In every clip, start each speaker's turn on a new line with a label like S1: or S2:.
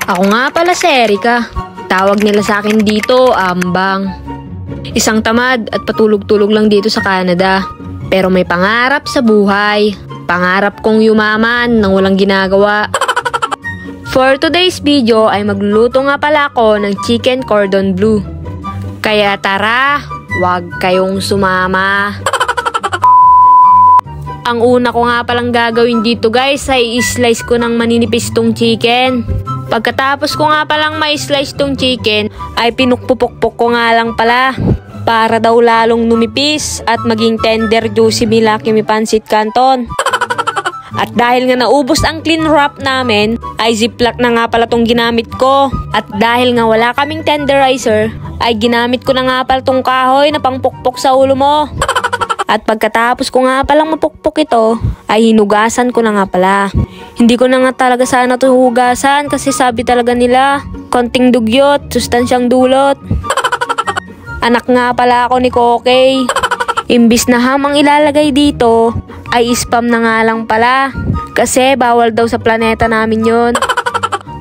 S1: Ako nga pala si Erica. Tawag nila sa akin dito, Ambang. Isang tamad at patulog-tulog lang dito sa Canada. Pero may pangarap sa buhay. Pangarap kong yumaman nang walang ginagawa. For today's video ay magluluto nga pala ako ng chicken cordon bleu. Kaya tara, wag kayong sumama. Ang una ko nga palang gagawin dito guys ay i-slice ko ng maninipis tong chicken. Pagkatapos ko nga palang ma-slice tong chicken ay pinukpupukpok ko nga lang pala para daw lalong numipis at maging tender juicy milaki mi pansit canton. At dahil nga naubos ang clean wrap namin ay ziplock na nga pala tong ginamit ko. At dahil nga wala kaming tenderizer ay ginamit ko na nga pala tong kahoy na pangpukpok sa ulo mo. At pagkatapos ko nga palang mapukpok ito, ay hinugasan ko na nga pala. Hindi ko na nga talaga sana ito hugasan kasi sabi talaga nila, konting dugyot, sustansyang dulot. Anak nga pala ako ni Kokey. Imbis na hamang ilalagay dito, ay spam na nga lang pala. Kasi bawal daw sa planeta namin yon.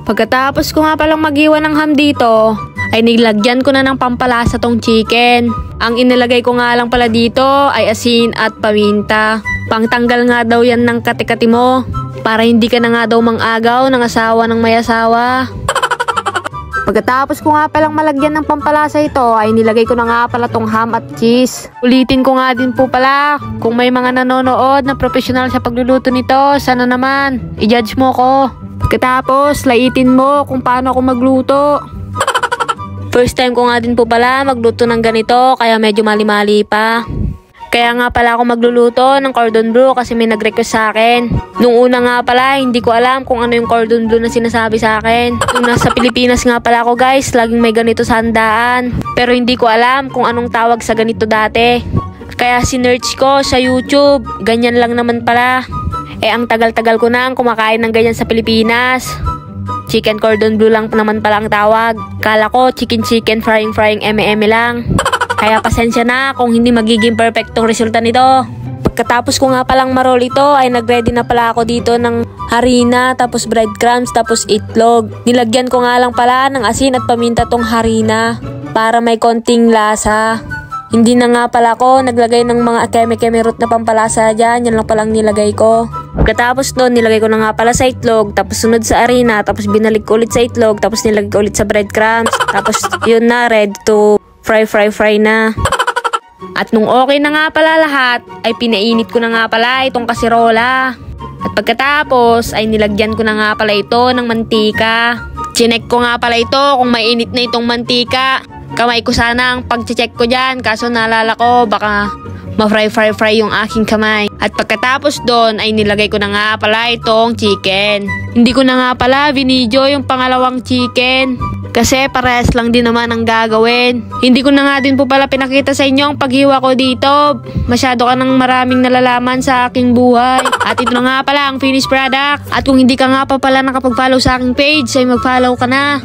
S1: Pagkatapos ko nga palang mag-iwan ng ham dito, ay nilagyan ko na ng pampalasa tong chicken. Ang inilagay ko nga lang pala dito ay asin at paminta. Pangtanggal nga daw yan ng kati-kati mo. Para hindi ka na nga daw mang-agaw ng asawa ng may asawa. Pagkatapos ko nga palang malagyan ng pampalasa ito ay nilagay ko na nga pala tong ham at cheese. Ulitin ko nga din po pala, kung may mga nanonood na professional sa pagluluto nito, sana naman i-judge mo ko. Pagkatapos laitin mo kung paano ako magluto. First time ko nga din po pala magluto ng ganito kaya medyo mali-mali pa. Kaya nga pala ako magluluto ng cordon bleu kasi may nag-request sa akin. Nung una nga pala hindi ko alam kung ano yung cordon bleu na sinasabi sa akin. Nung nasa Pilipinas nga pala ako guys, laging may ganito sa handaan. Pero hindi ko alam kung anong tawag sa ganito dati. Kaya sinearch ko sa YouTube, ganyan lang naman pala. Ang tagal-tagal ko nang kumakain ng ganyan sa Pilipinas. Chicken cordon bleu lang naman pala ang tawag. Kala ko chicken frying eme lang. Kaya pasensya na kung hindi magiging perfectong resulta nito. Pagkatapos ko nga palang marol ito ay nagready na pala ako dito ng harina, tapos breadcrumbs, tapos itlog. Nilagyan ko nga lang pala ng asin at paminta tong harina para may konting lasa. Hindi na nga pala ako naglagay ng mga keme-keme root na pampalasa dyan. Yan lang palang nilagay ko. Pagkatapos doon, nilagay ko na nga pala sa itlog, tapos sunod sa harina, tapos binalik ko ulit sa itlog, tapos nilagay ko ulit sa breadcrumbs. Tapos yun na, ready to fry na. At nung okay na nga pala lahat, ay pinainit ko na nga pala itong kasirola. At pagkatapos, ay nilagyan ko na nga pala ito ng mantika. Chinek ko nga pala ito kung mainit na itong mantika. Kamay ko sana ang pag-check ko dyan, kaso naalala ko baka ma-fry yung aking kamay. At pagkatapos doon ay nilagay ko na nga pala itong chicken. Hindi ko na nga pala binidyo yung pangalawang chicken kasi parehas lang din naman ang gagawin. Hindi ko na nga din po pala pinakita sa inyo ang paghiwa ko dito. Masyado ka nang maraming nalalaman sa aking buhay. At ito na nga pala ang finished product. At kung hindi ka nga pa pala nakapag-follow sa aking page ay mag-follow ka na.